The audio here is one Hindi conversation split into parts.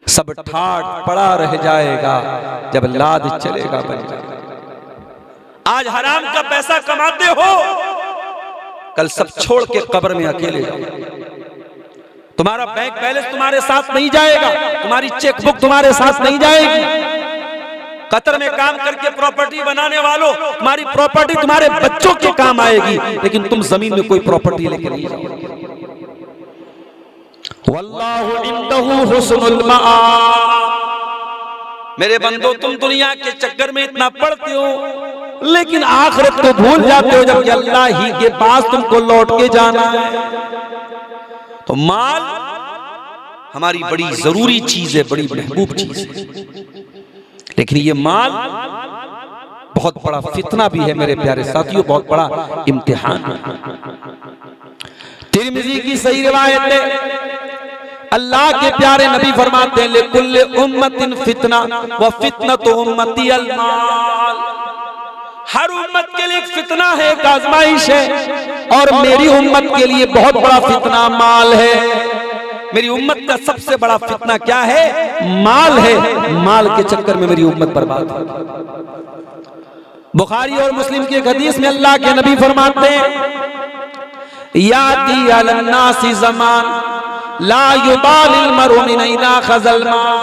सब ठाट पड़ा रह जाएगा जब लाद चलेगा बन जाएगा। आज हराम का पैसा कमाते हो, कल सब छोड़ के कब्र में अकेले जाओ। तुम्हारा बैंक बैलेंस तुम्हारे साथ नहीं जाएगा, तुम्हारी चेकबुक तुम्हारे साथ नहीं जाएगी। कतर में काम करके प्रॉपर्टी बनाने वालों, तुम्हारी प्रॉपर्टी तुम्हारे बच्चों के काम आएगी, लेकिन तुम जमीन में कोई प्रॉपर्टी लेकर नहीं जाओगे। वल्लाहु इंदहु हुस्नुल मआब। मेरे बंदो, तुम दुनिया के चक्कर में इतना पढ़ते हो, लेकिन आखिरत को भूल जाते हो जब अल्लाह ही के पास तुमको लौट के जाना है। तो माल हमारी बड़ी जरूरी चीज है, बड़ी महबूब चीज है, लेकिन ये माल बहुत बड़ा फितना भी है मेरे प्यारे साथियों, बहुत बड़ा इम्तिहान है। तिरमिज़ी की सही रिवायत है, अल्लाह के प्यारे नबी फरमाते हैं, लिकुल्लि उम्मतिन फितना व फितनतु उम्मती अल माल। हर उम्मत के लिए एक फितना है, एक आजमाइश है, और मेरी उम्मत के लिए बहुत बड़ा फितना माल है। मेरी उम्मत का सबसे बड़ा फितना क्या है? माल है। माल के चक्कर में मेरी उम्मत बर्बाद है। बुखारी और मुस्लिम की एक हदीस में अल्लाह के नबी फरमाते हैं, याती अलन्नासी ज़मान ला युबालिल मरउ मिन ऐना खज़ल माल।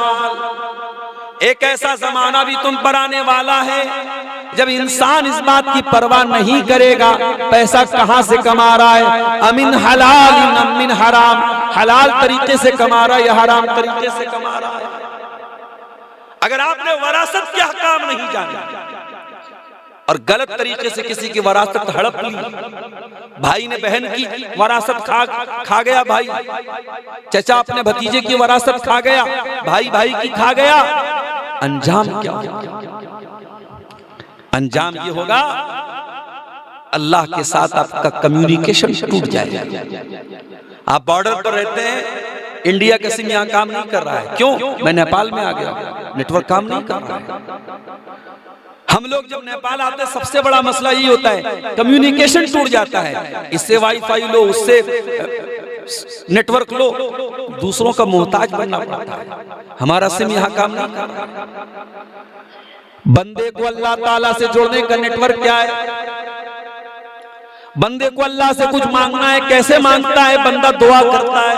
एक ऐसा जमाना भी तुम पर आने वाला है जब इंसान इस बात की परवाह नहीं करेगा पैसा कहां से कमा रहा है, अमिन हलाल अमिन हराम, हलाल तरीके से कमा रहा है या हराम तरीके से कमा रहा है। अगर आपने वरासत के हकाम नहीं जाने और गलत तरीके से किसी की वरासत हड़प ली, भाई ने बहन की वरासत खा गया, भाई चचा अपने भतीजे की वरासत खा गया, भाई भाई की खा गया, अंजाम क्या? अंजाम ये होगा अल्लाह के साथ आपका कम्युनिकेशन टूट जाएगा। आप बॉर्डर पर रहते हैं, इंडिया का सिम यहां काम नहीं कर रहा है, क्यों? मैं नेपाल में आ गया, नेटवर्क काम नहीं कर रहा है। हम लोग जब नेपाल आते हैं सबसे बड़ा मसला यही होता है, कम्युनिकेशन टूट जाता है। इससे वाईफाई लो, उससे नेटवर्क लो, दूसरों का मोहताज बनना पड़ता है। हमारा सिम यहां काम नहीं कर रहा। बंदे को अल्लाह ताला से जोड़ने का नेटवर्क क्या है? बंदे को अल्लाह से कुछ मांगना है, कैसे मांगता है? बंदा दुआ करता है,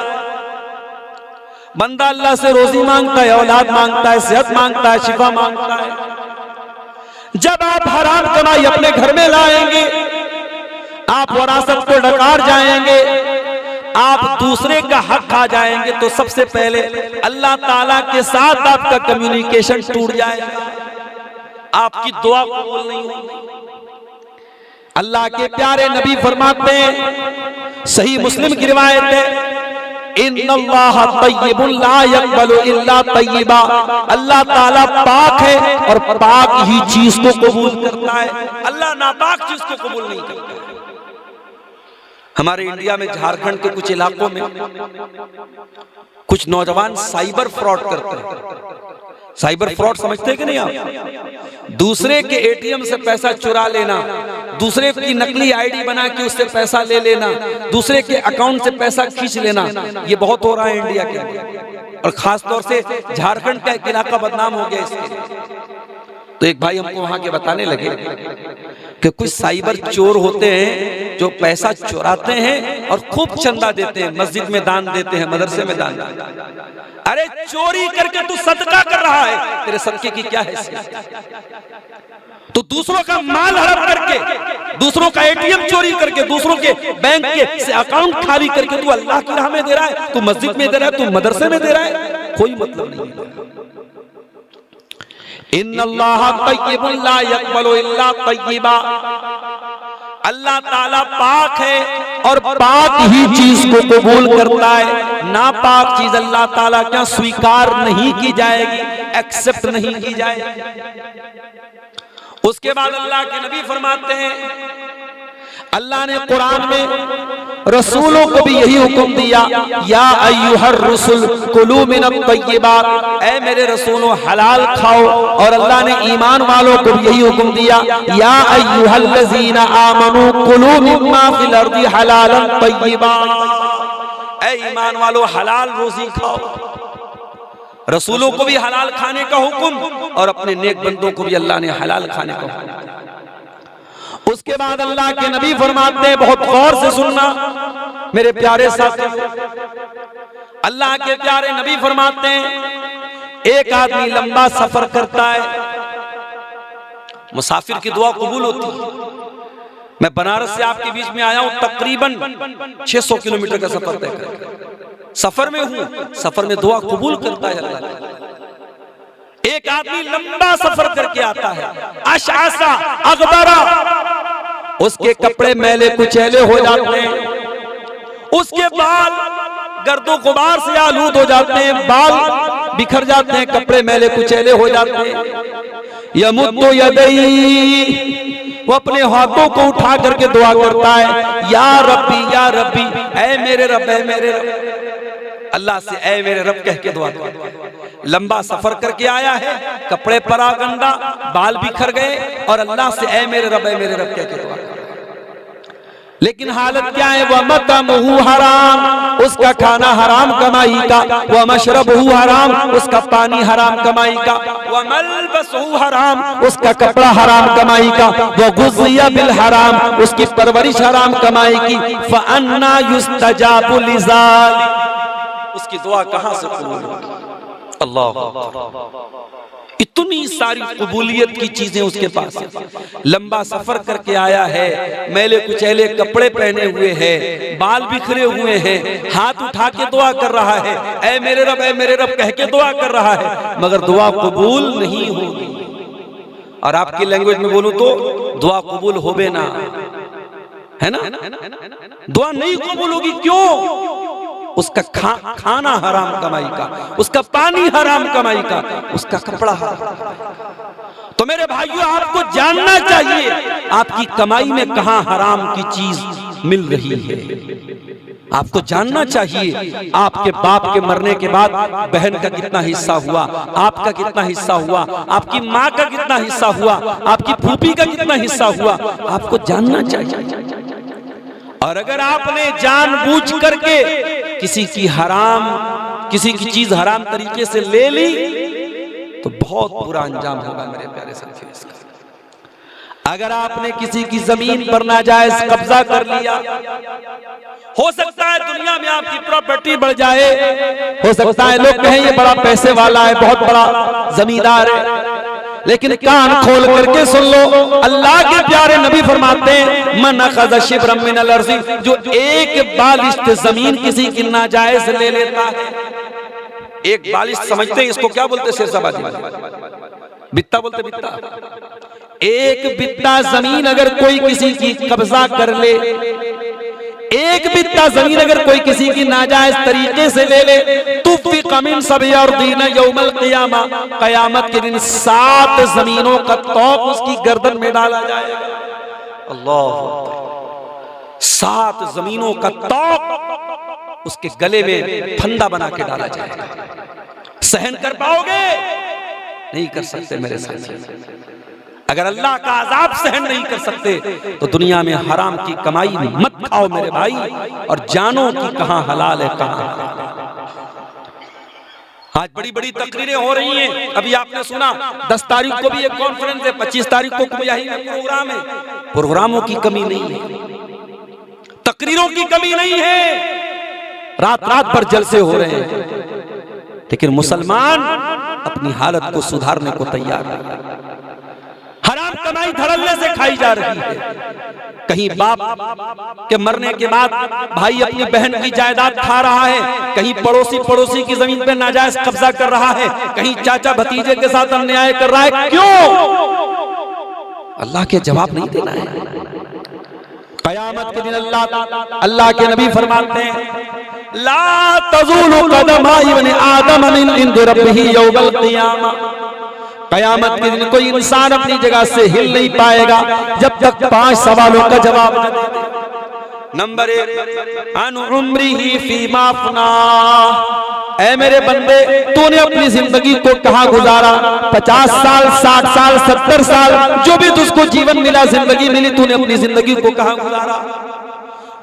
बंदा अल्लाह से रोजी मांगता है, औलाद मांगता है, सेहत मांगता है, शिफा मांगता है। जब आप हराम कमाई अपने घर में लाएंगे, आप वरासत को डकार जाएंगे, आप दूसरे का हक खा जाएंगे, तो सबसे पहले अल्लाह ताला के साथ आपका कम्युनिकेशन टूट जाएगा, आपकी दुआ कबूल नहीं होगी। अल्लाह के प्यारे नबी फरमाते हैं, सही मुस्लिम की रिवायत है, इन्नल्लाह तय्यिबुन ला यक़बलु इल्ला तय्यिबा। अल्लाह ताला पाक है और पाक ही चीज को कबूल करता है, अल्लाह नापाक चीज को कबूल नहीं करता। हमारे इंडिया में झारखंड के कुछ इलाकों में कुछ नौजवान साइबर फ्रॉड करते हैं। साइबर फ्रॉड समझते हैं कि नहीं आप? दूसरे के एटीएम से पैसा चुरा लेना, दूसरे की नकली आईडी बना के उससे पैसा ले लेना, दूसरे के अकाउंट से पैसा खींच लेना, ये बहुत हो रहा है इंडिया के अंदर, और खास तौर से झारखंड का एक इलाका बदनाम हो गया इसके। तो एक भाई हमको वहां के बताने लगे कि कुछ साइबर चोर होते हैं जो पैसा चुराते हैं और खूब चंदा देते हैं, मस्जिद में दान देते हैं, मदरसे में दान देते हैं। अरे चोरी करके तू सदका कर रहा है, तेरे सदके की क्या हैसियत? तो दूसरों का माल हड़प करके, दूसरों का एटीएम चोरी करके, दूसरों के बैंक के से अकाउंट खाली करके तू अल्लाह की राह में दे रहा है, तू मस्जिद में दे रहा है, तू मदरसे में दे रहा है, कोई मतलब नहीं है। इन्नल्लाह तय्यिबुन ला यक़बलु इल्ला तय्यिबा। अल्लाह ताला पाक है और पाक ही चीज को कबूल करता है, नापाक चीज अल्लाह ताला क्या स्वीकार नहीं की जाएगी, एक्सेप्ट नहीं की जाएगी। उसके बाद अल्लाह के नबी फरमाते हैं, अल्लाह ने कुरान में रसूलों को भी यही हुक्म दिया, या अय्युहर रसूल कुलू मिनत तय्यिबात, ऐ मेरे रसूलों हलाल खाओ। और अल्लाह ने ईमान वालों को भी यही हुक्म दिया, या अय्युहल्लज़ीना आमनू कुलू मिम्मा फिल अर्दि हलालन तय्यिबा, ऐ ईमान वालों हलाल रोजी खाओ। रसूलों को भी हलाल खाने का हुक्म और अपने नेक बंदों को भी अल्लाह ने हलाल खाने का हुक्म। उसके बाद अल्लाह के नबी फरमाते हैं, बहुत गौर से सुनना मेरे प्यारे साथी, अल्लाह के प्यारे नबी फरमाते हैं, एक आदमी लंबा सफर करता है, मुसाफिर की दुआ कबूल होती है। मैं बनारस से आपके बीच में आया हूं, तकरीबन 600 किलोमीटर का सफर तय कर सफर में हूं, सफर में दुआ कबूल करता है अल्लाह। एक आदमी लंबा सफर करके आता है, अशासा अगबरा, उसके कपड़े मैले कुचैले हो जाते हैं, उसके बाल गर्दो गुबार से आलूद हो जाते हैं, बाल बिखर जाते हैं, कपड़े मैले कुचैले हो जाते हैं। यमुद्दु यदैहि, वो अपने हाथों को उठा करके दुआ करता है, या रब्बी ऐ मेरे रब, ऐ मेरे रब, अल्लाह से ऐ मेरे रब कह के दुआ करता है। लंबा सफर करके आया है, कपड़े परागंदा, बाल बिखर गए और अल्लाह से ऐ मेरे रब, ऐ मेरे रब कह के दुआ करता है। लेकिन हालत क्या है, वह मतअमुहु हराम, उसका खाना हराम कमाई का, वह मशरबहु हराम, उसका पानी हराम कमाई का, वह मलबसहु हराम, उसका कपड़ा हराम कमाई का, वह गुज़िया बिल हराम, उसकी परवरिश हराम कमाई की। फअन्ना युस्तजाबु लिज़ालिक, उसकी दुआ कहां से कबूल होगी? अल्लाह, इतनी सारी कबूलियत की चीजें उसके पास है। लंबा सफर करके आया है, मैले कुचैले कपड़े पहने हुए हैं, बाल बिखरे हुए हैं, हाथ उठा के दुआ कर रहा है, ऐ मेरे रब, ऐ मेरे रब कह के दुआ कर रहा है, मगर दुआ कबूल नहीं होगी। और आपकी लैंग्वेज में बोलूं तो दुआ कबूल होवे ना, है ना, दुआ नहीं कबूल होगी। क्यों? उसका खाना हराम कमाई का, उसका पानी हराम कमाई का, उसका कपड़ा हराम। तो मेरे भाइयों, आपको जानना चाहिए आपकी कमाई में कहां हराम की चीज मिल रही है। आपको जानना चाहिए आपके बाप के मरने के बाद बहन का कितना हिस्सा हुआ, आपका कितना हिस्सा हुआ, आपकी माँ का कितना हिस्सा हुआ, आपकी फूफी का कितना हिस्सा हुआ, आपको जानना चाहिए। और अगर आपने जानबूझ करके किसी की चीज हराम तरीके से ले ली तो बहुत बुरा अंजाम होगा मेरे प्यारे साथियों इसका। अगर आपने किसी की जमीन पर नाजायज कब्जा कर लिया, हो सकता है दुनिया में आपकी प्रॉपर्टी बढ़ जाए, हो सकता है लोग कहें ये बड़ा पैसे वाला है, बहुत बड़ा जमींदार है, लेकिन कान खोल करके सुन लो, अल्लाह के प्यारे नबी फरमाते हैं, मन अखज़ शिब्रम मिनल अर्ज़ि, जो एक बालिश्त जमीन किसी की नाजायज ले लेता है। एक बालिश्त समझते हैं इसको क्या बोलते हैं? शेरशाबादी बित्ता बोलते, बित्ता। एक बित्ता जमीन अगर कोई किसी की कब्जा कर ले, एक बित्ता जमीन अगर कोई किसी की नाजायज तरीके से ले ले, तुफ़िक़ मिन सब'i अर्दीन यौमल क़ियामा, क़यामत के दिन 7 जमीनों का तौक उसकी गर्दन में डाला जाएगा। अल्लाह, 7 जमीनों का तौक उसके गले में फंदा बना के डाला जाएगा। सहन कर पाओगे? नहीं कर सकते मेरे साथ। अगर अल्लाह का अजाब सहन नहीं कर सकते तो दुनिया में हराम की कमाई मत खाओ मेरे भाई, और जानो कि कहां हलाल है कहां। आज बड़ी बड़ी तकरीरें हो रही हैं। अभी आपने सुना 10 तारीख को भी एक कॉन्फ्रेंस है, 25 तारीख को कुमियाही में प्रोग्राम है। प्रोग्रामों की कमी नहीं है, तकरीरों की कमी नहीं है, रात रात भर जलसे हो रहे हैं, लेकिन मुसलमान अपनी हालत को सुधारने को तैयार है। हराम कमाई धड़ल्ले से खाई जा रही है। कहीं बाप के मरने के बाद भाई अपनी बहन की जायदाद खा रहा है, कहीं पड़ोसी की जमीन पे नाजायज कब्जा कर रहा है, कहीं चाचा भतीजे के साथ अन्याय कर रहा है। क्यों? अल्लाह के जवाब नहीं देना है। क़यामत के दिन अल्लाह के नबी फरमाते हैं, ला तज़ूलु क़दमा इब्न आदम मिन इंदि रब्बिही यौमल क़ियामा। क़यामत के दिन कोई इंसान अपनी जगह से हिल नहीं पाएगा जब तक 5 सवालों का जवाब न दे। नंबर 1, अन उम्रिही फीमा अफ़ना। ऐ मेरे बंदे, तूने अपनी जिंदगी को कहां गुजारा? 50 साल, 60 साल, 70 साल, जो भी तुझको जीवन मिला, जिंदगी मिली, तूने अपनी जिंदगी को कहां गुजारा?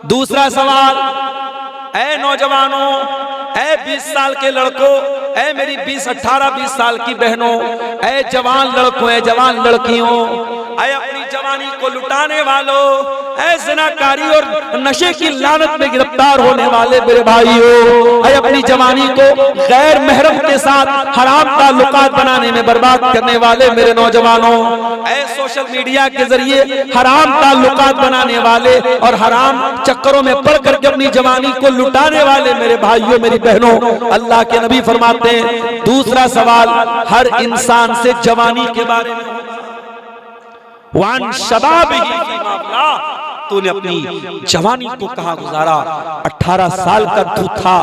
दूसरा सवाल, ऐ नौजवानों, ऐ 20 साल के लड़कों, ऐ मेरी 20, 18, 20 साल की बहनों, ऐ जवान लड़कों, ऐ जवान लड़कियों, ऐ अपनी जवानी को लुटाने वालों, ऐ ज़िनाकारी और नशे की लानत में गिरफ्तार होने वाले मेरे भाइयों, ऐ अपनी जवानी को गैर महरम के साथ हराम ताल्लुकात बनाने में बर्बाद करने वाले मेरे नौजवानों, ऐ सोशल मीडिया के जरिए हराम ताल्लुकात बनाने वाले और हराम चक्करों में पड़ करके अपनी जवानी को लुटाने वाले मेरे भाइयों, मेरी बहनों, अल्लाह के नबी फरमाते हैं दूसरा सवाल हर इंसान से जवानी के बारे में, वान शबाबिही फीमा अबला, तूने अपनी जवानी को कहां गुजारा। 18 साल का तू था,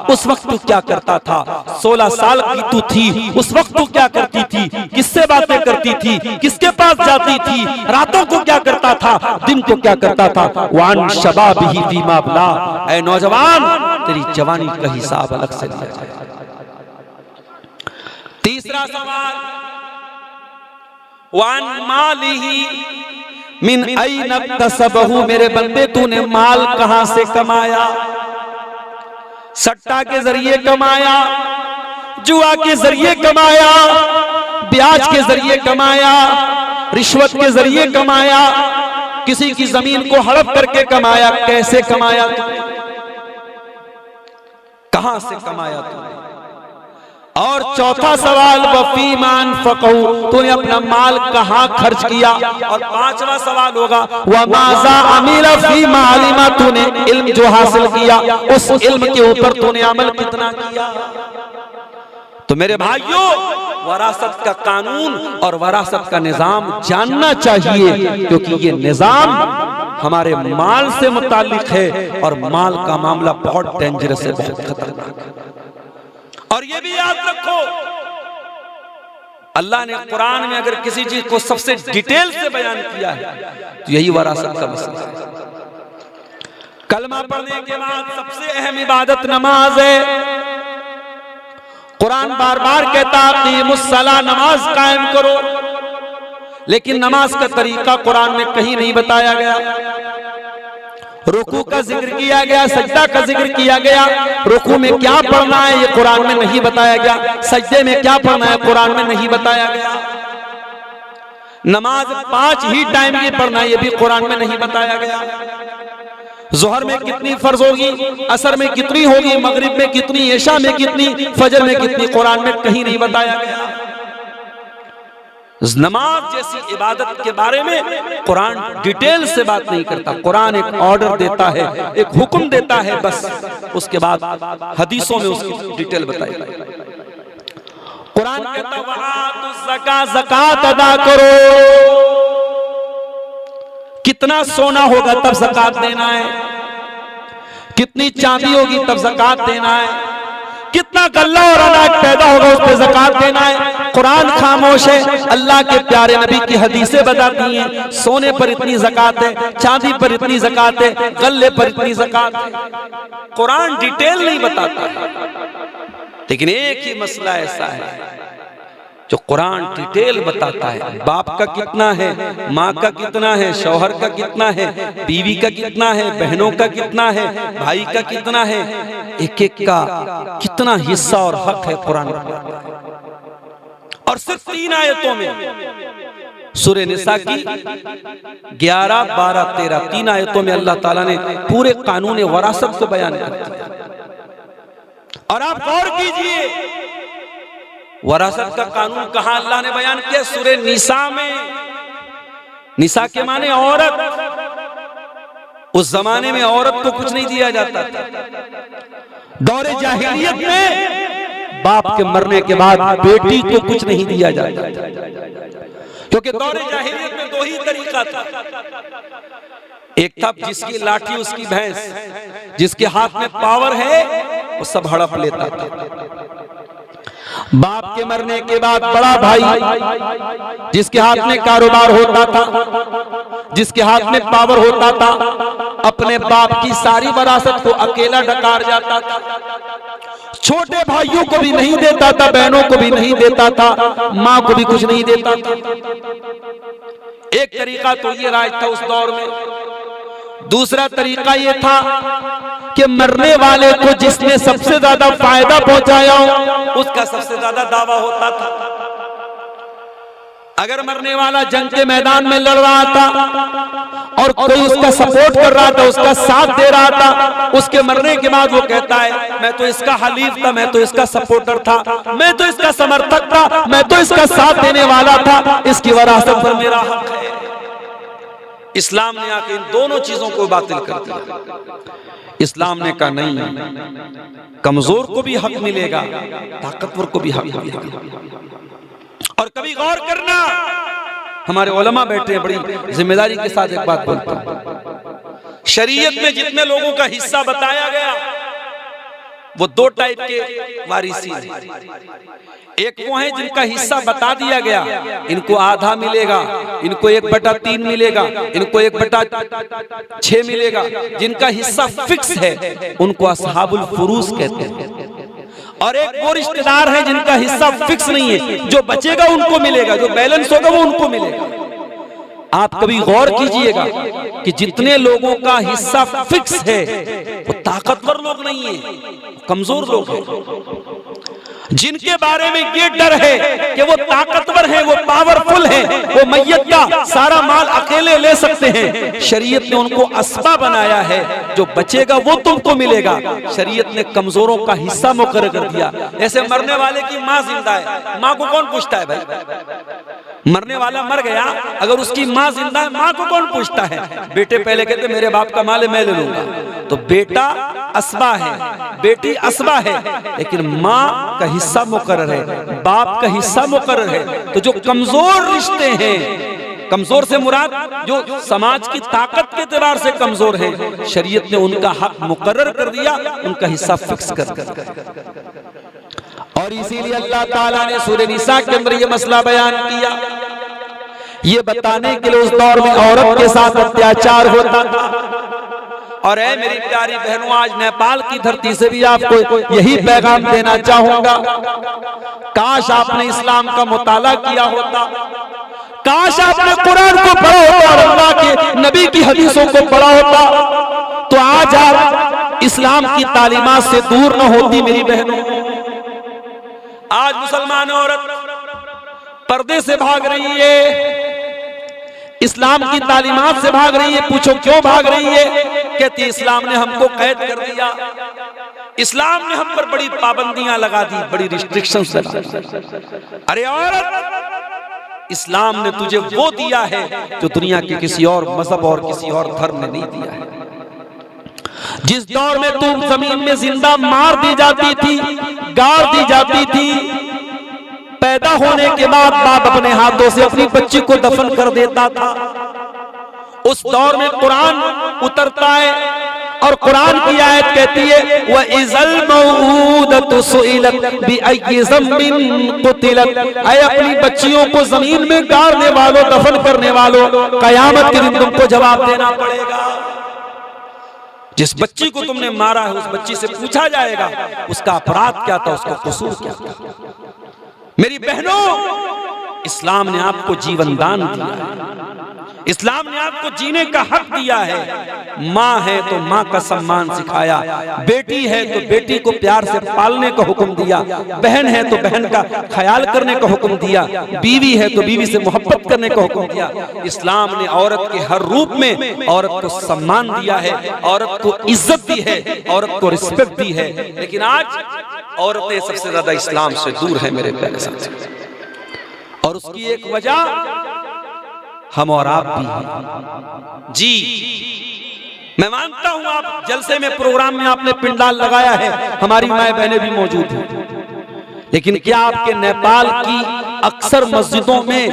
उस वक्त तू क्या करता था? 16 साल की तू थी, उस वक्त तू क्या करती थी? किससे बातें करती थी? किसके पास जाती थी? रातों को क्या करता था? दिन को क्या करता था? वान शबाबिही फीमा अबला, ऐ नौजवान, तेरी जवानी का हिसाब अलग से लिया जाए। तीसरा सवाल, वान मालिही मिन ऐन इक्तसबहु, मेरे बंदे तूने माल कहां से कमाया? सट्टा के जरिए कमाया, जुआ के जरिए कमाया, ब्याज के जरिए कमाया, रिश्वत के जरिए कमाया, किसी की जमीन को हड़प करके कमाया? कैसे कमाया तूने? कहां से कमाया तूने? और चौथा सवाल, वफीमान फकहू, तूने अपना माल कहां खर्च किया? और पांचवा सवाल होगा, वमाजा अमीला फीमा अलिमा, तूने इल्म जो हासिल किया उस इल्म के ऊपर तूने अमल कितना किया? तो मेरे भाइयों, वरासत का कानून और वरासत का निजाम जानना चाहिए, क्योंकि ये निजाम हमारे माल से मुताल्लिक है और माल का मामला बहुत डेंजरस है, बहुत खतरनाक है। और ये भी याद रखो, अल्लाह ने कुरान में अगर किसी चीज को सबसे डिटेल से बयान किया है तो यही वरासत का मसला है। कलमा पढ़ने के बाद सबसे अहम इबादत नमाज है। कुरान बार बार कहता है क़ीमुस्सलाह, नमाज कायम करो, लेकिन नमाज का तरीका कुरान में कहीं नहीं बताया गया। रुकू का जिक्र किया गया, सजदा का जिक्र किया गया, रुकू में क्या पढ़ना है ये कुरान में नहीं बताया गया, सजदे में क्या पढ़ना है कुरान में नहीं बताया गया। नमाज 5 ही टाइम की पढ़ना है ये भी कुरान में नहीं बताया गया। जोहर में कितनी फर्ज होगी, असर में कितनी होगी, मगरिब में कितनी, इशा में कितनी, फजर में कितनी, कुरान में कहीं नहीं बताया गया। नमाज जैसी इबादत के बारे में कुरान डिटेल से बात नहीं करता। कुरान एक ऑर्डर देता है, एक हुक्म देता है, बस उसके बाद हदीसों में उसकी डिटेल बताई। कुरान कहता है वआतुज़ ज़कात, ज़कात अदा करो। कितना सोना होगा तब ज़कात देना है, कितनी चांदी होगी तब ज़कात देना है, कितना गल्ला और अनाज पैदा होगा उस पर ज़कात देना है। कुरान खामोश है, अल्लाह के प्यारे नबी की हदीसें बताती हैं सोने पर इतनी ज़कात है, चांदी पर इतनी ज़कात है, गल्ले पर इतनी ज़कात है। कुरान डिटेल नहीं बताता, लेकिन एक ही मसला ऐसा है जो कुरान डिटेल बताता है। बाप का कितना है, माँ का कितना है, शौहर का कितना है, बीवी का कितना है, बहनों का कितना है, भाई का कितना है, एक एक का कितना हिस्सा और हक है कुरान का। और सिर्फ 3 आयतों में, सूरह निसा की 11, 12, 13 3 आयतों में अल्लाह ताला ने पूरे कानून वरासत को बयान कर दिया। और आप गौर कीजिए, वरासत का कानून कहां अल्लाह ने बयान किया? सूरह निसा में। निसा के माने औरत। उस जमाने में औरत को कुछ नहीं दिया जाता था। दौरे जाहिलियत में बाप के मरने के बाद बेटी को कुछ नहीं दिया जाता, क्योंकि दौरे जाहिलियत में 2 ही तरीका था। एक था जिसकी लाठी उसकी भैंस, जिसके हाथ में पावर है वो सब हड़प लेता था। बाप के मरने के बाद बड़ा भाई जिसके हाथ में कारोबार होता था, जिसके हाथ में पावर होता था, अपने बाप की सारी विरासत को अकेला डकार जाता था। छोटे भाइयों को भी नहीं देता था, बहनों को भी नहीं देता था, मां को भी कुछ नहीं देता था। एक तरीका तो ये राज था उस दौर में। दूसरा तरीका ये था कि मरने वाले को जिसने सबसे ज्यादा फायदा पहुंचाया हो उसका सबसे ज्यादा दावा होता था। अगर मरने वाला जंग के मैदान में लड़ रहा था और कोई उसका सपोर्ट कर रहा था, उसका साथ दे रहा था, उसके मरने के बाद वो कहता है मैं तो इसका हलीफ था, मैं तो इसका सपोर्टर था, मैं तो इसका समर्थक था, मैं तो इसका साथ देने वाला था, इसकी वरासत पर मेरा हक है। इस्लाम ने आके इन दोनों चीजों को बातिल कर दिया। इस्लाम ने कहा नहीं, कमजोर को भी हक मिलेगा, ताकतवर को भी हक मिलेगा। और कभी गौर करना, हमारे उलमा बैठे हैं, बड़ी जिम्मेदारी के साथ एक बात बोलता हूं। शरीयत में जितने लोगों का हिस्सा बताया गया वो दो टाइप के वारिसी हैं। एक वो है जिनका हिस्सा बता दिया गया, इनको आधा मिलेगा, इनको 1/3 मिलेगा, इनको 1/6 मिलेगा। जिनका हिस्सा फिक्स है उनको असहाबुल फुरूज कहते हैं। और एक वो रिश्तेदार है जिनका हिस्सा फिक्स नहीं है, जो बचेगा उनको मिलेगा, जो बैलेंस होगा वो उनको मिलेगा। आप कभी गौर कीजिएगा कि जितने लोगों का हिस्सा फिक्स है वो ताकतवर लोग नहीं है, कमजोर लोग हैं। जिनके बारे में ये डर है कि वो ताकतवर है, वो पावरफुल है, वो मैयत का सारा माल अकेले ले सकते हैं, शरीयत ने उनको असबा बनाया है, जो बचेगा वो तुमको मिलेगा। शरीयत ने कमजोरों का हिस्सा मुकर्रर कर दिया। ऐसे मरने वाले की माँ जिंदा है, माँ को कौन पूछता है भाई? मरने वाला मर गया, अगर उसकी माँ जिंदा है, माँ को कौन पूछता है? बेटे पहले कहते मेरे बाप का माल है मैं ले लूंगा, तो बेटा असबा है, बेटी असबा है, लेकिन माँ का हिस्सा मुकर्रर है, बाप का हिस्सा मुकर्रर है। तो जो कमजोर रिश्ते हैं, कमजोर से मुराद जो समाज की ताकत के एतबार से कमजोर है, शरीयत ने उनका हक मुकर्रर कर दिया, उनका हिस्सा फिक्स कर दिया। और इसीलिए अल्लाह ताला ने सूरह निसा के अंदर ये मसला बयान किया, ये बताने के लिए उस दौर में औरत के साथ अत्याचार होता था। और ऐ मेरी प्यारी बहनों, आज नेपाल की धरती से भी आपको यही पैगाम देना चाहूंगा, काश आपने इस्लाम का मुताला किया होता, काश आपने कुरान को पढ़ा होता और अल्लाह के नबी की हदीसों को पढ़ा होता, तो आज आप इस्लाम की तालीमात से दूर न होती। मेरी बहनों, आज मुसलमान औरत पर्दे से भाग रही है, इस्लाम की तालीमात से भाग रही है। पूछो क्यों भाग रही है? कहती इस्लाम ने हमको कैद कर दिया, इस्लाम ने हम पर बड़ी पाबंदियां लगा दी, बड़ी रिस्ट्रिक्शंस लगा दी। अरे औरत, इस्लाम ने तुझे वो दिया है जो दुनिया के किसी और मजहब और किसी और धर्म ने नहीं दिया है। जिस दौर में तुम जमीन में जिंदा मार दी जाती थी, गाड़ दी जाती थी, पैदा होने के बाद बाप अपने हाथों से अपनी बच्ची को दफन कर देता था, उस दौर में कुरान उतरता है और कुरान की आयत कहती है व इज़ल मऊदतु सुइलत बिअय्यि ज़म्बिन कुतिलत, ऐ अपनी बच्चियों को जमीन में गाड़ने वालों, दफन करने वालों, कयामत के दिन तुमको जवाब देना पड़ेगा। जिस बच्ची को तुमने मारा है उस बच्ची से पूछा जाएगा उसका अपराध क्या था, उसका कसूर क्या था। मेरी बहनों, इस्लाम ने आपको जीवन दान दिया है, इस्लाम ने आपको जीने का हक दिया है। माँ है तो माँ का सम्मान सिखाया, बेटी है तो बेटी को प्यार से पालने का हुक्म दिया, बहन है तो बहन का ख्याल करने का हुक्म दिया, बीवी है तो बीवी से मोहब्बत करने का हुक्म दिया। इस्लाम ने औरत के हर रूप में औरत को सम्मान दिया है, औरत को इज्जत दी है, औरत को रिस्पेक्ट दी है। लेकिन आज औरतें सबसे ज्यादा इस्लाम से दूर है मेरे प्यारे साथी, और उसकी एक वजह हम और आप भी हैं। जी, मैं मानता हूं आप जलसे में, प्रोग्राम में आपने पिंडाल लगाया है, हमारी माए बहनें भी मौजूद हैं, लेकिन क्या आपके नेपाल की अक्सर मस्जिदों में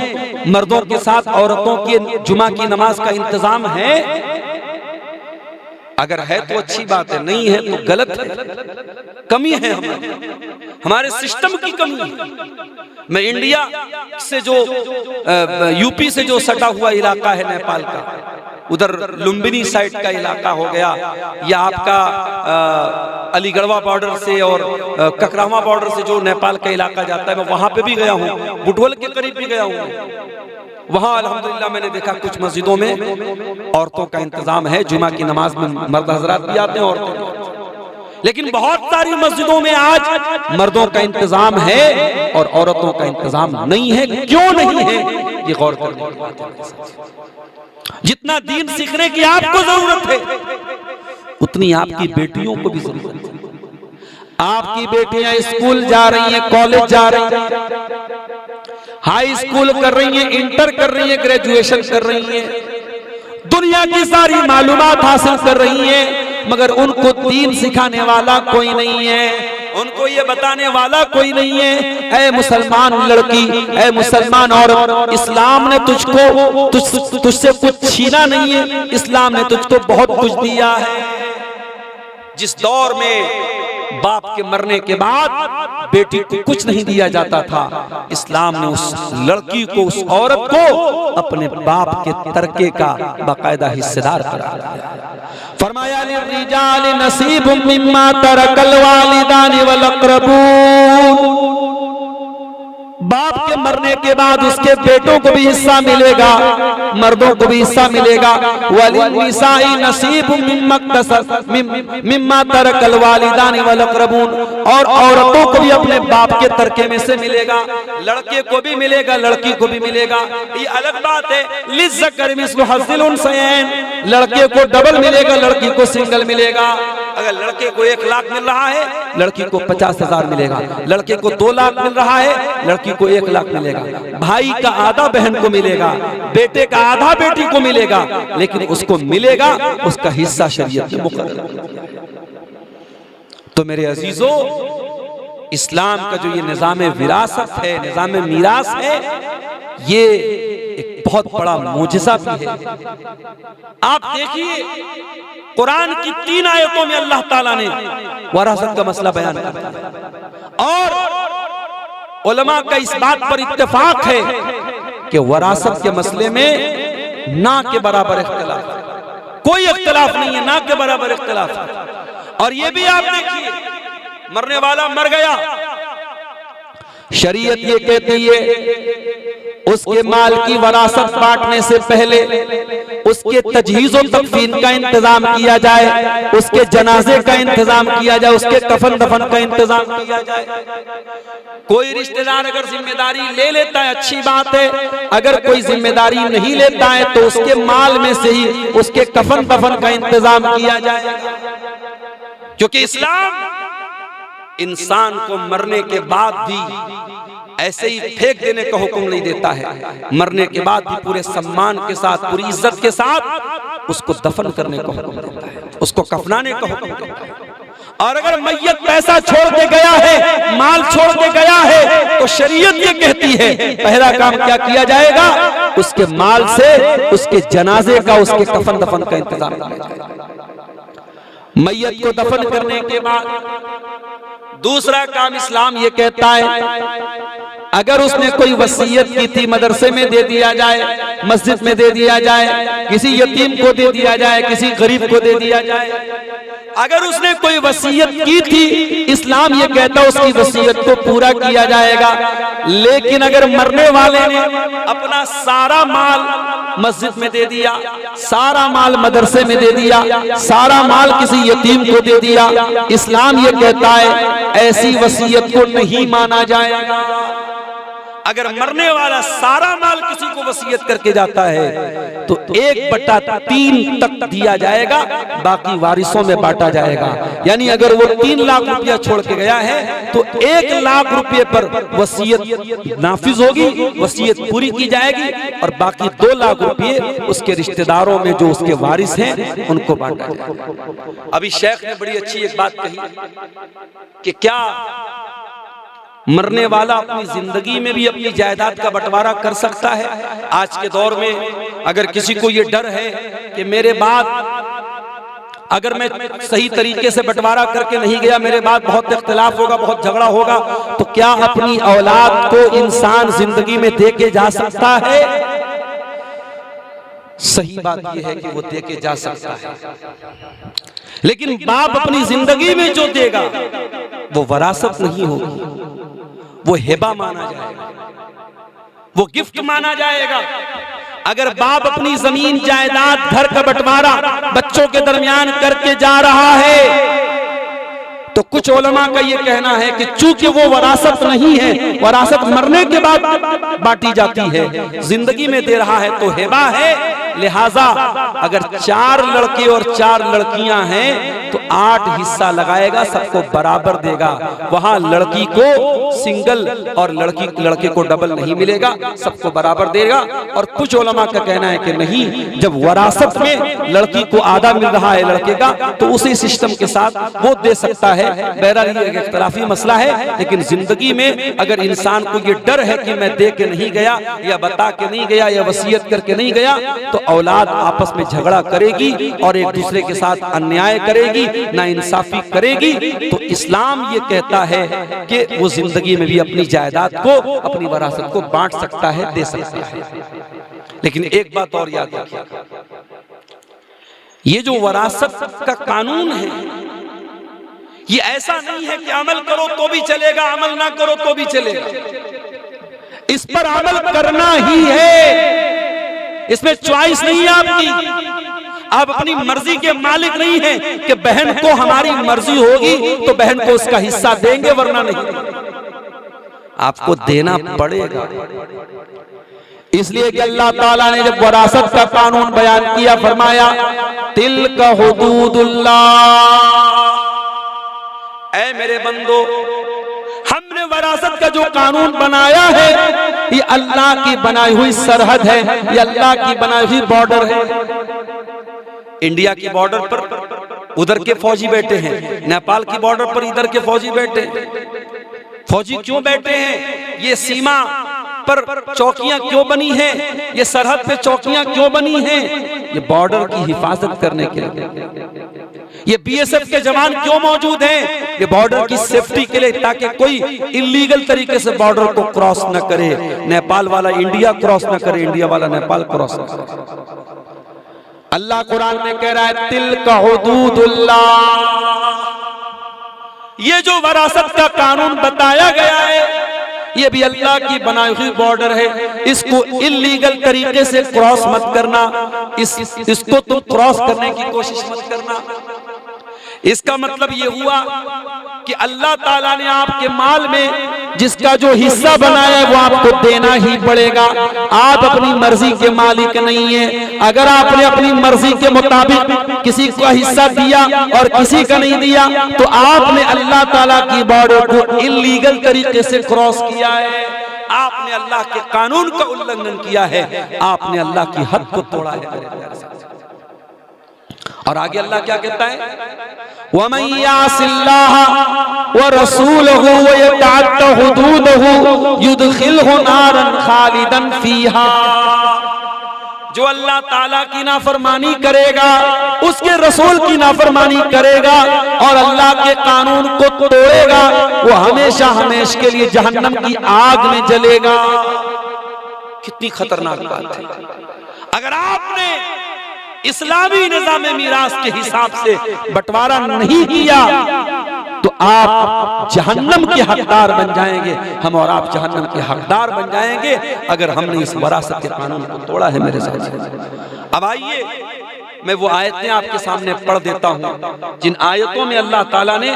मर्दों के साथ औरतों की जुमा की नमाज का इंतजाम है? अगर है तो अच्छी बात है, नहीं है तो गलत है, कमी है, हमारे सिस्टम की कमी है। मैं इंडिया से जो यूपी से जो सटा हुआ इलाका है नेपाल का, उधर लुम्बिनी साइड का इलाका हो गया, या आपका अलीगढ़वा बॉर्डर से और ककरावा बॉर्डर से जो नेपाल का इलाका जाता है, मैं वहां पे भी गया हूँ, बुटवल के करीब भी गया हूँ। वहां अल्हम्दुलिल्लाह मैंने देखा कुछ मस्जिदों में औरतों का इंतजाम है, जुमा की नमाज में मर्द हजरात भी आते हैं, औरतें। लेकिन बहुत सारी मस्जिदों में आज मर्दों का इंतजाम है और औरतों का इंतजाम नहीं है। क्यों नहीं है, ये गौर करने की बात है। जितना दीन सीखने की आपको जरूरत है, उतनी आपकी बेटियों को भी जरूरत है। आपकी बेटियां स्कूल जा रही हैं, कॉलेज जा रही हैं, हाई स्कूल कर रही हैं, इंटर कर रही हैं, ग्रेजुएशन कर रही हैं, दुनिया की सारी मालूमात हासिल कर रही हैं, मगर उनको दीन सिखाने वाला कोई नहीं है, उनको ये बताने वाला कोई नहीं है। ऐ मुसलमान लड़की, ऐ मुसलमान औरत, इस्लाम ने तुझसे कुछ छीना नहीं है, इस्लाम ने तुझको बहुत कुछ दिया है। जिस दौर में बाप के मरने के बाद बेटी को कुछ नहीं दिया जाता था, इस्लाम ने उस लड़की को, उस औरत को अपने बाप के तरके का बाकायदा हिस्सेदार करार दिया। फरमाया लिर्रिजाल नसीबुम मिम्मा तरकल वालिदान वल अक़रबून, बाप के मरने के बाद उसके बेटों को भी हिस्सा मिलेगा, मर्दों को भी हिस्सा मिलेगा। वलिन्निसाई नसीबुम मिम्मा तरकल वालिदान वल अक़रबून, और औरतों को भी अपने बाप के तरके में से मिलेगा, लड़के को भी मिलेगा, लड़की को भी मिलेगा। ये अलग बात है, लिज़्ज़करि मिस्लु हज़्ज़िल उन्सयैन, लड़के को डबल मिलेगा, लड़की को सिंगल मिलेगा। अगर लड़के को 1 लाख मिल रहा है, लड़की को 50,000 मिलेगा, लड़के को 2 लाख मिल रहा है, लड़की को 1 लाख मिलेगा। भाई का आधा बहन को मिलेगा, बेटे का आधा बेटी को मिलेगा, लेकिन उसको मिलेगा उसका हिस्सा शरीयत में मुकर्रर। तो मेरे अजीजों, इस्लाम का जो ये निज़ाम विरासत है, निज़ाम मीरास है, ये एक बहुत बड़ा मोजिज़ा भी है। आप देखिए, कुरान की 3 आयतों में अल्लाह ताला ने वरासत का मसला बयान किया, और उलमा का इस बात पर इत्तेफाक है कि वरासत के मसले में ना के बराबर इख्तिलाफ है, कोई इख्तिलाफ नहीं है, ना के बराबर इख्तिलाफ है। और ये भी आप देखिए, मरने वाला मर गया, शरीयत ये कहती है उसके माल की वरासत बांटने से पहले उसके तजहीज़ और तकफीन का इंतजाम किया जाए, उसके जनाजे का इंतजाम किया जाए, उसके कफन दफन का इंतजाम किया जाए। कोई रिश्तेदार अगर जिम्मेदारी ले लेता है, अच्छी बात है, अगर कोई जिम्मेदारी नहीं लेता है तो उसके माल में से ही उसके कफन दफन का इंतजाम किया जाए। क्योंकि इस्लाम इंसान को मरने के बाद भी ऐसे ही फेंक देने का हुक्म नहीं देता है, मरने के बाद भी पूरे सम्मान के साथ, पूरी इज्जत के साथ उसको दफन करने का हुक्म देता है, उसको कफनाने का हुक्म देता है। और अगर मैयत पैसा छोड़ के गया है, माल छोड़ के गया है, तो शरीयत ये कहती है पहला काम क्या किया जाएगा, उसके माल से उसके जनाजे का, उसके कफन दफन का इंतजाम किया जाएगा। मैयत को दफन करने के बाद दूसरा काम इस्लाम ये कहता है, अगर उसने कोई वसीयत की थी, मदरसे में दे दिया जाए, मस्जिद में दे दिया जाए, किसी यतीम को दे दिया जाए, किसी गरीब को दे दिया जाए। अगर उसने कोई वसीयत की थी, इस्लाम ये कहता है उसकी वसीयत को पूरा किया जाएगा। लेकिन अगर मरने वाले ने अपना सारा माल मस्जिद में दे दिया, सारा माल मदरसे में दे दिया, सारा माल किसी यतीम को दे दिया, इस्लाम ये कहता है ऐसी वसीयत को नहीं माना जाएगा। अगर मरने वाला सारा माल किसी को वसीयत करके जाता है तो 1/3 तक दिया जाएगा, बाकी वारिसों में बांटा जाएगा। यानी अगर वो 3 लाख रुपया छोड़ के गया है तो 1 लाख रुपये पर वसीयत नाफिज होगी, वसीयत पूरी की जाएगी, और बाकी 2 लाख रुपये उसके रिश्तेदारों में जो उसके वारिस हैं उनको बांटा जाएगा। अभी शेख ने बड़ी अच्छी एक बात कही कि क्या मरने वाला अपनी जिंदगी में भी अपनी जायदाद का बंटवारा कर सकता है? आज के दौर में अगर किसी को ये डर है कि मेरे बाद अगर मैं सही तरीके से बंटवारा करके नहीं गया, मेरे बाद बहुत इख्तिलाफ होगा, बहुत झगड़ा होगा, तो क्या अपनी औलाद को इंसान जिंदगी में दे के जा सकता है? सही बात यह है कि वो दे के जा सकता है, लेकिन बाप अपनी जिंदगी में जो देगा वो वरासत नहीं होगी, वो हिबा माना जाएगा, वो गिफ्ट माना जाएगा। अगर बाप अपनी जमीन जायदाद घर का बंटवारा बच्चों के दरमियान करके जा रहा है तो कुछ उलमा का ये कहना है कि चूंकि वो वरासत नहीं है, वरासत मरने के बाद बांटी जाती है, जिंदगी में दे रहा है तो हिबा है, लिहाजा अगर 4 लड़के और 4 लड़कियां हैं तो 8 हिस्सा लगाएगा, सबको बराबर देगा। वहां लड़की को सिंगल और लड़के को डबल नहीं मिलेगा, सबको बराबर देगा। और कुछ उलमा का कहना है कि नहीं, जब वरासत में लड़की को आधा मिल रहा है लड़के का, तो उसी सिस्टम के साथ वो दे सकता है। बहरहाल ये इख्तिलाफी मसला है, लेकिन जिंदगी में अगर इंसान को ये डर है कि मैं दे के नहीं गया या बता के नहीं गया या वसीयत करके नहीं गया, तो औलाद आपस में झगड़ा करेगी और एक दूसरे के साथ अन्याय करेगी, नाइंसाफी करेगी। तो इस्लाम ये कहता है कि वो जिंदगी में भी अपनी जायदाद को, अपनी वरासत को बांट सकता है, दे सकता है। लेकिन एक बात और याद रखिए, ये जो वरासत का कानून है, ये ऐसा नहीं है कि अमल करो तो भी चलेगा, अमल ना करो तो भी चलेगा। इस पर अमल करना ही है, इसमें चॉइस नहीं है आपकी। आप अपनी मर्जी के मालिक नहीं हैं कि बहन को हमारी मर्जी होगी तो बहन को उसका हिस्सा देंगे, वरना नहीं, आपको देना पड़ेगा। इसलिए कि अल्लाह ताला ने जब वरासत का कानून बयान किया, फरमाया तिल्का हुदूदुल्लाह, ऐ मेरे बंदो, हमने वरासत का जो कानून बनाया है ये अल्लाह की बनाई हुई सरहद है, ये अल्लाह की बनाई हुई बॉर्डर है। इंडिया की बॉर्डर पर उधर के फौजी बैठे हैं, नेपाल की बॉर्डर पर इधर के फौजी बैठे हैं। फौजी क्यों बैठे हैं? ये सीमा पर चौकियां क्यों बनी हैं? ये सरहद पे चौकियां क्यों बनी हैं? ये बॉर्डर की हिफाजत करने के लिए। ये बीएसएफ के जवान क्यों मौजूद हैं? ये बॉर्डर की सेफ्टी के लिए, ताकि कोई इलीगल तरीके से बॉर्डर को क्रॉस न करे, नेपाल वाला इंडिया क्रॉस न करे, इंडिया वाला नेपाल क्रॉस न करे। अल्लाह कुरान में कह रहा है तिल्का हुदूदुल्लाह, ये जो वरासत का कानून बताया गया है ये भी अल्लाह की बनाई हुई बॉर्डर है। इसको इलीगल तरीके से क्रॉस मत करना, इसको तुम क्रॉस करने की कोशिश मत करना। इसका मतलब ये हुआ कि अल्लाह ताला ने आपके माल में जिसका जो हिस्सा बनाया है वो आपको देना ही पड़ेगा। आप अपनी मर्जी के मालिक नहीं है। अगर आपने अपनी मर्जी के मुताबिक किसी का हिस्सा दिया और किसी का नहीं दिया तो आपने अल्लाह ताला की बॉर्डर को इलीगल तरीके से क्रॉस किया है, आपने अल्लाह के कानून का उल्लंघन किया है, आपने अल्लाह की हद को तोड़ा है। और आगे अल्लाह क्या कहता है? वमन यासिल्लाह व रसूलहु व यतअद्दा हुदूदहु युदखिलहु नारन खालिदन फीहा, जो अल्लाह ताला की नाफरमानी करेगा, उसके रसूल की नाफरमानी करेगा और अल्लाह के कानून को तोड़ेगा, वो हमेशा हमेशा के लिए जहन्नम की आग में जलेगा। कितनी खतरनाक बात है। अगर आपने इस्लामी निज़ाम मीरास के हिसाब से बंटवारा नहीं किया तो आप जहन्नम के हकदार बन जाएंगे, हम और आप जहन्नम के हकदार बन जाएंगे अगर हमने इस वरासत के कानून को तोड़ा है मेरे साथ। अब आइए मैं वो आयतें आपके सामने पढ़ देता हूँ जिन आयतों में अल्लाह ताला ने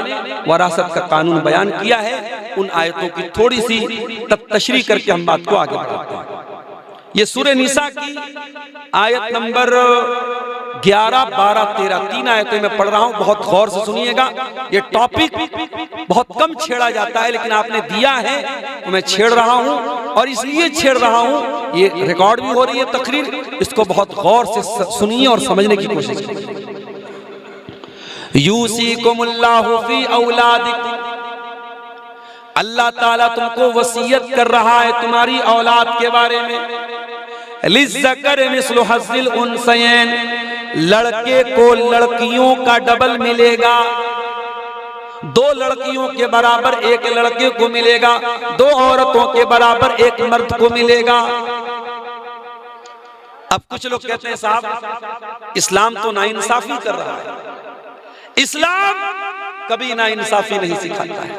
वरासत का कानून बयान किया है। उन आयतों की थोड़ी सी तशरीह करके हम बात को आगे बढ़ाते हैं। ये सूरह निसा की आयत नंबर 11, 12, 13 तीन आयतें मैं पढ़ रहा हूं, बहुत गौर से सुनिएगा। ये टॉपिक बहुत कम छेड़ा जाता है लेकिन आपने दिया है तो मैं छेड़ रहा हूं, और इसलिए छेड़ रहा हूं, ये रिकॉर्ड भी हो रही है तकरीर, इसको बहुत गौर से सुनिए और समझने की कोशिश कीजिए। यूसीकुमुल्लाहु फी औलादिकुम, अल्लाह ताला तुमको वसीयत कर रहा है तुम्हारी औलाद के बारे में। लिज़्ज़कर मिस्लु हज़्ज़िल उन्सयैन, लड़के को लड़कियों का डबल मिलेगा। 2 लड़कियों के बराबर एक लड़के को मिलेगा, 2 औरतों के बराबर एक मर्द को मिलेगा। अब कुछ लोग कहते हैं साहब इस्लाम तो नाइंसाफी कर रहा है। इस्लाम कभी नाइंसाफी नहीं सिखाता है।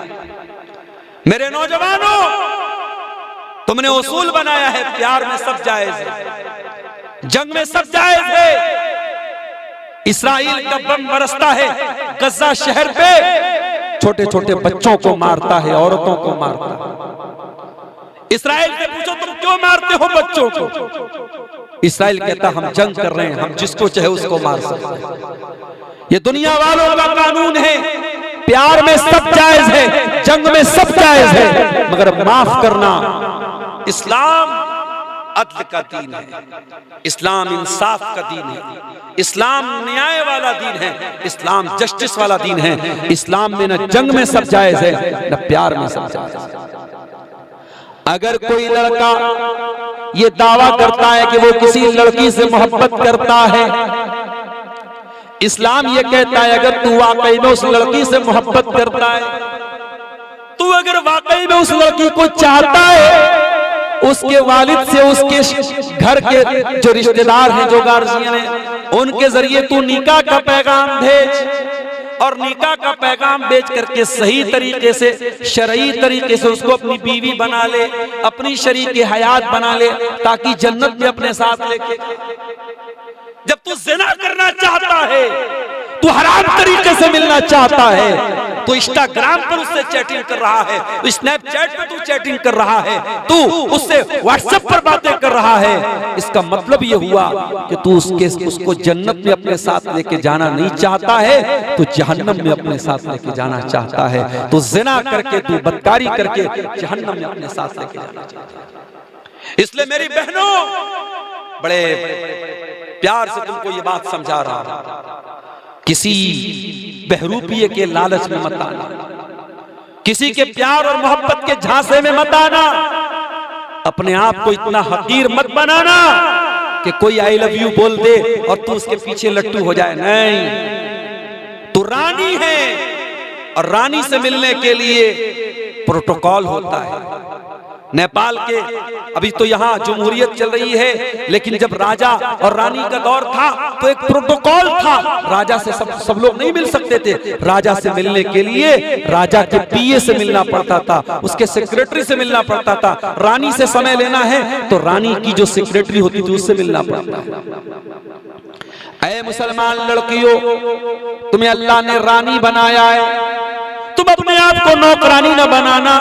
मेरे नौजवानों, तुमने उसूल बनाया है प्यार में सब जायज है, जंग में सब जायज है। इस्राइल का बम बरसता है गजा शहर पे छोटे छोटे बच्चों को मारता है, औरतों को मारता है। इस्राइल से पूछो तुम क्यों मारते हो बच्चों को? इस्राइल कहता हम जंग कर रहे हैं, हम जिसको चाहे उसको मार सकते हैं। ये दुनिया वालों का कानून है। प्यार में सब जायज है, जंग में सब जायज है, मगर माफ करना। इस्लाम अदल का दीन है, इस्लाम इंसाफ का दीन है, इस्लाम न्याय वाला दीन है, इस्लाम जस्टिस वाला दीन है। इस्लाम में न जंग में सब जायज है, न प्यार में सब जायज है। अगर कोई लड़का ये दावा करता है कि वो किसी लड़की से मोहब्बत करता है, इस्लाम ये कहता है अगर तू वाकई में उस लड़की से मोहब्बत करता है, तू अगर वाकई में उस लड़की को चाहता है, उसके वालिद से उसके घर के जो रिश्तेदार हैं, जो गार्जियन हैं, उनके जरिए तू निकाह का पैगाम भेज, और निकाह का पैगाम भेज करके सही तरीके से, शरई तरीके से उसको अपनी बीवी बना ले, अपनी शरीक हयात बना ले, ताकि जन्नत में अपने साथ लेके। जब तू ज़िना करना चाहता है, तू हराम तरीके से मिलना चाहता है, तू इंस्टाग्राम पर उससे चैटिंग कर रहा है, तू स्नैपचैट पर तू चैटिंग कर रहा है, तू उससे व्हाट्सएप पर बातें कर रहा है, इसका मतलब ये हुआ कि तू उसको जन्नत में अपने साथ लेके जाना नहीं चाहता है, तू जहन्नम में अपने साथ लेके जाना चाहता है। तू ज़िना करके, तू बदकारी करके जहन्नम में अपने साथ लेके जाना चाहता है। इसलिए मेरी बहनों, बड़े प्यार से तुमको ये बात समझा रहा हूं, किसी बहरूपिये के लालच में मत आना, किसी के प्यार और मोहब्बत के झांसे में मत आना, अपने आप को इतना हकीर मत बनाना कि कोई आई लव यू बोल दे और तू उसके पीछे लट्टू हो जाए। नहीं, तू रानी है, और रानी से मिलने के लिए प्रोटोकॉल होता है। नेपाल के अभी तो यहाँ जमहूरियत चल रही है, लेकिन जब राजा और रानी का दौर था तो एक प्रोटोकॉल था। राजा से सब लोग नहीं मिल सकते थे। राजा से मिलने के लिए राजा के पीए से मिलना पड़ता था, उसके सेक्रेटरी से मिलना पड़ता था। रानी से समय लेना है तो रानी की जो सेक्रेटरी होती थी उससे मिलना पड़ता है। ऐ मुसलमान लड़कियों, तुम्हें अल्लाह ने रानी बनाया है, तुम अपने आप को नौकरानी न बनाना,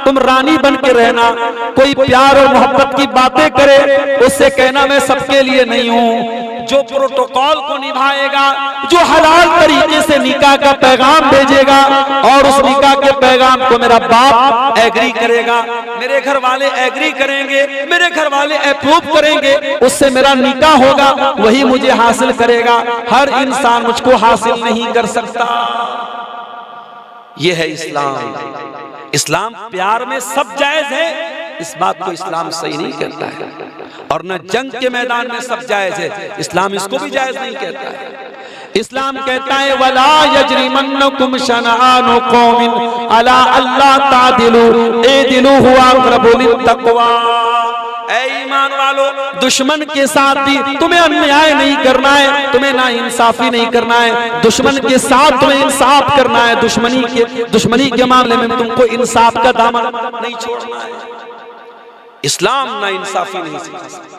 तुम रानी बन के रहना। कोई प्यार और मोहब्बत की बातें करे, उससे कहना मैं सबके लिए नहीं हूँ। जो प्रोटोकॉल को निभाएगा, जो हलाल तरीके से निकाह का पैगाम भेजेगा, और उस निकाह के पैगाम को मेरा बाप एग्री करेगा, मेरे घर वाले एग्री करेंगे, मेरे घर वाले अप्रूव करेंगे, उससे मेरा निकाह होगा, वही मुझे हासिल करेगा। हर इंसान मुझको हासिल नहीं कर सकता। यह है इस्लाम। इस्लाम प्यार में सब जायज है, इस बात को इस्लाम सही नहीं कहता है। और न जंग के मैदान में सब जायज है, इस्लाम इसको भी जायज नहीं कहता है। इस्लाम कहता है वला यजरिमन्नकुम शनआनु कौमिन अला अल्ला तादिलु इदिलु हुवा अक़रबु लित्तक़वा। ऐ ईमान वालो, दुश्मन के साथ भी तुम्हें अन्याय नहीं करना है, तुम्हें ना इंसाफी नहीं करना है, दुश्मन के साथ तुम्हें इंसाफ करना है। दुश्मनी के मामले में तुमको इंसाफ का दामन नहीं छोड़ना है। इस्लाम ना इंसाफी नहीं सिखाता।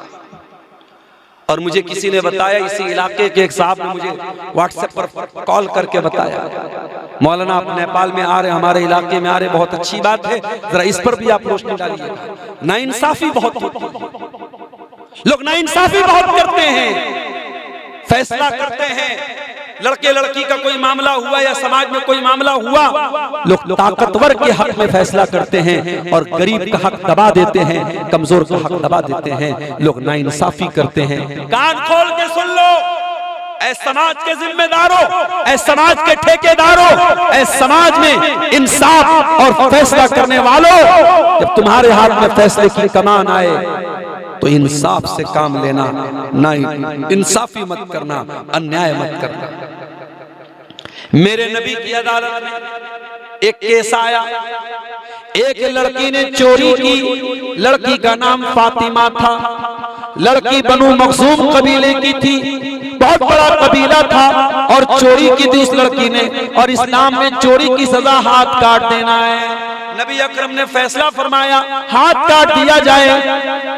और मुझे किसी ने बताया, इसी इलाके के एक साहब ने मुझे व्हाट्सएप पर कॉल करके बताया, मौलाना आप नेपाल में आ रहे, हमारे इलाके में आ रहे, बहुत अच्छी बात है, जरा इस पर भी आप रोशनी डालिए। नाइंसाफी बहुत होती है, लोग नाइंसाफी बहुत करते हैं, फैसला करते हैं। लड़के लड़की का कोई मामला हुआ या समाज में कोई मामला हुआ, लोग ताकतवर के हक में फैसला करते हैं और गरीब का हक दबा देते हैं, कमजोर का हक दबा देते हैं। लोग नाइंसाफी करते हैं। कान खोल के सुन लो, ऐ समाज के जिम्मेदारों, ऐ समाज के ठेकेदारों, ऐ समाज में इंसाफ और फैसला करने वालों, जब तुम्हारे हाथ में फैसले की कमान आए तो इंसाफ से काम लेना, ना इंसाफी मत करना, अन्याय मत करना। मेरे नबी की अदालत में एक केस आया, एक लड़की ने चोरी की, लड़की का नाम फातिमा था, लड़की बनु मखजूम कबीले की थी, बहुत बड़ा कबीला था, और चोरी की थी उस लड़की ने, और इस्लाम में चोरी की सजा हाथ काट देना है। नबी अकरम ने फैसला फरमाया हाथ काट दिया जाए।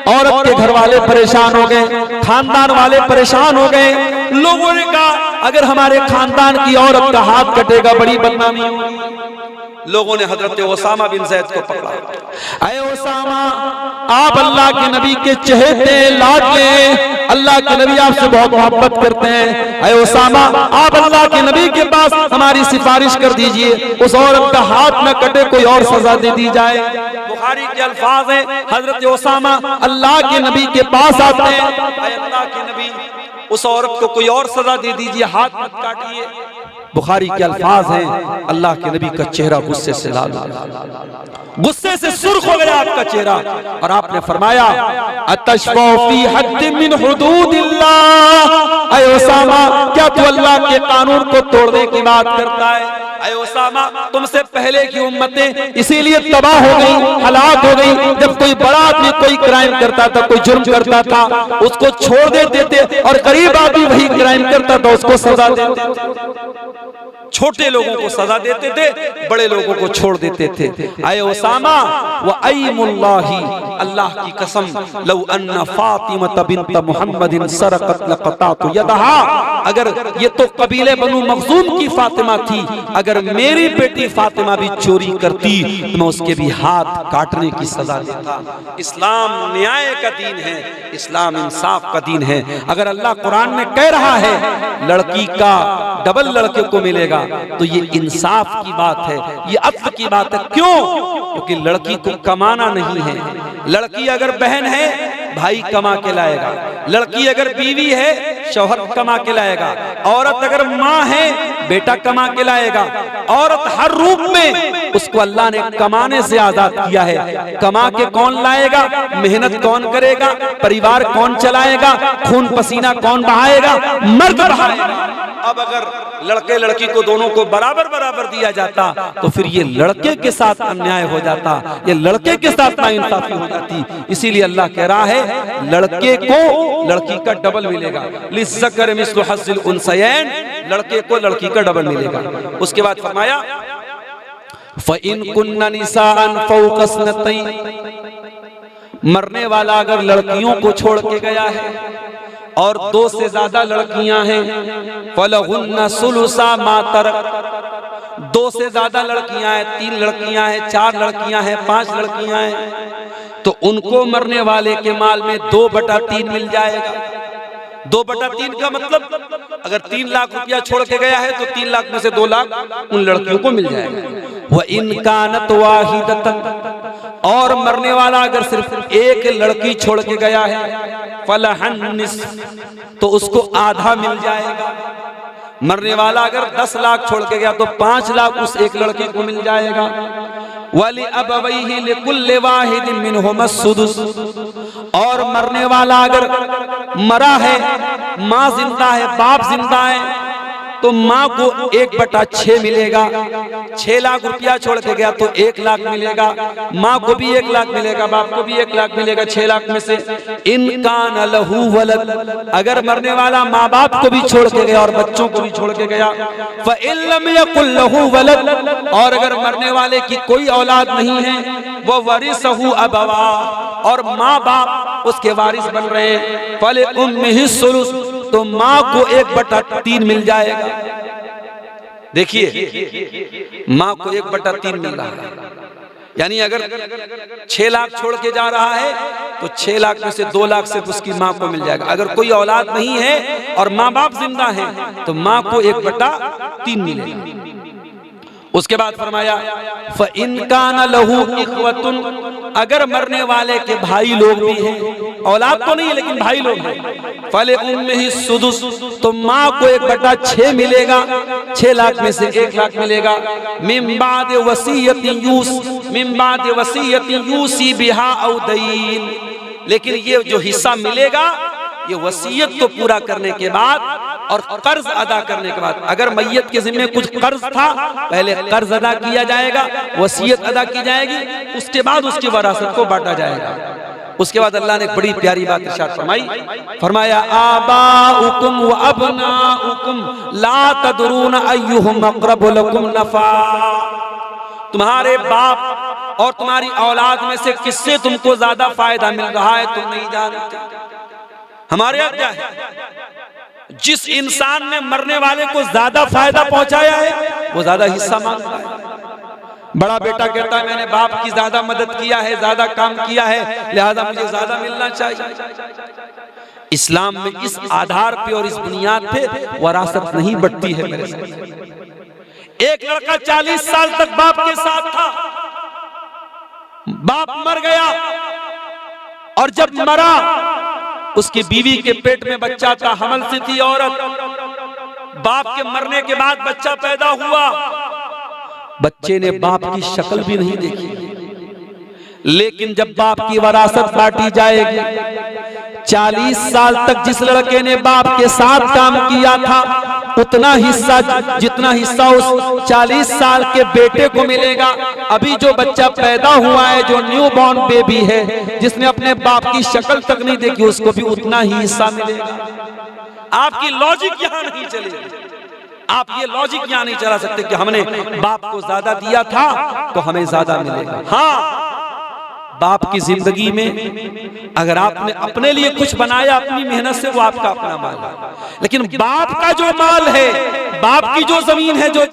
औरत के घर वाले परेशान हो गए, खानदान वाले परेशान हो गए। लोगों ने कहा अगर हमारे खानदान की औरत का हाथ कटेगा बड़ी बदनामी होगी। लोगों ने हजरत उसामा बिन ज़ैद को पकड़ा। अरे उसामा, आप अल्लाह के नबी के चहेते लाडले, अल्लाह के नबी आपसे बहुत मोहब्बत करते हैं। अरे उसामा, आप अल्लाह के नबी के पास हमारी सिफारिश कर दीजिए, उस औरत का हाथ न कटे, कोई और सजा दे दी जाए। बुखारी के अल्फाज हैं, हजरत उसामा अल्लाह के नबी के पास आते हैं, अल्लाह के नबी उस औरत को कोई और सजा दे दीजिए, हाथ मत काटिए। बुखारी के अल्फाज हैं, अल्लाह के नबी का चेहरा गुस्से से लाल हो गया, गुस्से से सुर्ख हो गया आपका चेहरा, और आपने फरमाया अतशफौ फी हद्द मिन हुदूदिल्लाह, ऐ उसामा, क्या तू अल्लाह के कानून को तोड़ने की बात करता है? ऐ उसामा, तुमसे पहले की उम्मतें इसीलिए तबाह हो गई, हलाक हो गई। जब कोई बड़ा आदमी कोई क्राइम करता था, कोई जुर्म करता था, उसको छोड़ देते थे, और गरीब आदमी वही क्राइम करता था, उसको सजा देते थे। छोटे लोगों को सजा देते थे, बड़े लोगों को छोड़ देते थे। ऐ उसामा, व अय्मुल्लाही, अल्लाह की कसम, लौ अन्ना फातिमा बिन्त मुहम्मदिन सरकत लक़तातु यदहा, अगर ये तो कबीले बनु मखज़ूम की फातिमा थी, अगर मेरी बेटी फातिमा भी चोरी करती तो मैं उसके भी हाथ काटने की सजा देता। इस्लाम न्याय का दीन है, इस्लाम इंसाफ का दीन है। अगर अल्लाह कुरान में कह रहा है लड़की का डबल लड़के को मिलेगा, तो ये इंसाफ की बात है, ये अदल की बात है। क्यों? क्योंकि लड़की को कमाना नहीं है। लड़की अगर बहन है, भाई कमा के लाएगा। लड़की अगर बीवी है, शौहर कमा के लाएगा। औरत अगर माँ है, बेटा कमा के लाएगा। औरत हर रूप में उसको अल्लाह ने कमाने से आजाद किया है। कमा के कौन लाएगा, मेहनत कौन करेगा, परिवार कौन चलाएगा, खून पसीना कौन बहाएगा, मर्द बहाएगा। अब अगर लड़के लड़की को दोनों को बराबर बराबर दिया जाता, तो फिर ये लड़के के साथ अन्याय हो जाता, ये लड़के के साथ नाइंसाफी हो जाती। इसीलिए अल्लाह कह रहा है लड़के को लड़की का डबल मिलेगा, लिज़्ज़कर मिस्लु हज़्ज़िल उन्सयैन, लड़के को लड़की का डबल मिलेगा। उसके बाद फरमाया फ़इन कुन्ना निसाअन फ़ौक़ स्नतैन, मरने वाला अगर लड़कियों को छोड़ के गया है और 2 से ज्यादा लड़कियां हैं, फलहुन्ना सुलुसा मा तरक, 2 से ज्यादा लड़कियां हैं, 3 लड़कियां हैं, 4 लड़कियां हैं, 5 लड़कियां हैं, तो उनको मरने वाले के माल में 2/3 मिल जाएगा। 2/3 का मतलब अगर 3 लाख रुपया छोड़ के गया है, तो 3 लाख में से 2 लाख उन लड़कियों को मिल जाएगा। वह इनकानत वाहिदतन, और मरने वाला अगर सिर्फ एक लड़की छोड़ के गया है, फलहन निस्फ, तो उसको आधा मिल जाएगा। मरने वाला अगर 10 लाख छोड़ के गया, तो 5 लाख उस एक लड़के को मिल जाएगा। वली अबवैहि लिकुल्लि वाहिदिन मिनहुमा सुदुस, और मरने वाला अगर मरा है, माँ जिंदा है, बाप जिंदा है, तो माँ को 1/6 मिलेगा। 6 लाख रुपया छोड़ के गया तो 1 लाख मिलेगा, माँ को भी 1 लाख मिलेगा, बाप को भी 1 लाख मिलेगा 6 लाख में से। इन कान लहू वलद, अगर मरने वाला माँ बाप को भी छोड़ के गया और बच्चों को भी छोड़ के गया, फ़इन लम यकुल लहू वलद, और अगर मरने वाले की कोई औलाद नहीं है, वह वरिसहु अबवा, और माँ बाप उसके वारिस बन रहे हैं, फले उम्मिही सुलुस, तो माँ को 1/3 मिल जाएगा। देखिए, माँ को 1/3 मिल रहा है, यानी अगर 6 लाख छोड़ के जा रहा है, तो 6 लाख में से 2 लाख सिर्फ उसकी माँ को मिल जाएगा। अगर कोई औलाद नहीं है और माँ बाप जिंदा है, तो माँ को 1/3 मिलेगा। उसके बाद फरमाया फ़इन कान लहू इख्वतुन, अगर मरने वाले के भाई लोग भी हैं, औलाद तो नहीं है लेकिन भाई लोग हैं, फले उम्मिही सुदुस, तो माँ को 1/6 मिलेगा। 6 लाख में से 1 लाख मिलेगा। मिन बाद वसीयति यूसी बिहा औ दईन, लेकिन ये जो हिस्सा मिलेगा, ये वसीयत को पूरा करने के बाद और कर्ज अदा करने के बाद। अगर मैयत के जिम्मे कुछ कर्ज था, पहले कर्ज अदा किया जाएगा, वसीयत अदा की जाएगी, उसके बाद उसकी वरासत को बांटा जाएगा। उसके बाद अल्लाह ने एक बड़ी प्यारी बात इरशाद फरमाई, फरमाया आबाउकुम व अबनाउकुम ला तदरून अय्युहुम अक़रबु लकुम नफ़ा, तुम्हारे बाप और तुम्हारी औलाद में से किससे तुमको ज्यादा फायदा मिल रहा है तुम नहीं जानते। हमारे यहाँ क्या है, जिस इंसान ने मरने वाले को ज्यादा फायदा पहुंचाया है, वो ज्यादा हिस्सा मांगता है। बड़ा बेटा कहता है मैंने बाप की ज्यादा मदद किया है, ज्यादा काम किया है, लिहाजा मुझे ज्यादा मिलना चाहिए। इस्लाम में इस आधार पे और इस बुनियाद पे वरासत नहीं बढ़ती है मेरे साथ। एक लड़का 40 साल तक बाप के साथ था, बाप मर गया और जब मरा उसकी बीवी के पेट में बच्चा था, हमल से थी औरत। बाप के मरने के बाद बच्चा पैदा हुआ, बच्चे ने बाप की शक्ल भी नहीं देखी, लेकिन जब बाप की वरासत बांटी जाएगी, 40 साल तक जिस लड़के ने बाप के साथ काम किया था उतना हिस्सा, जितना हिस्सा उस 40 साल के बेटे को मिलेगा, अभी जो बच्चा पैदा हुआ है, जो न्यू बॉर्न बेबी है, जिसने अपने बाप की शक्ल तक नहीं देखी, उसको भी उतना ही हिस्सा मिलेगा। आपकी लॉजिक यहां नहीं चलेगी। आप ये लॉजिक यहां नहीं चला सकते कि हमने बाप को ज्यादा दिया था तो हमें ज्यादा मिलेगा। हाँ, बाप की जिंदगी में अगर आपने अपने लिए कुछ बनाया अपनी मेहनत से, वो आपका अपना माल है, लेकिन बाप का जो माल है, बाप की जो जमीन है, जो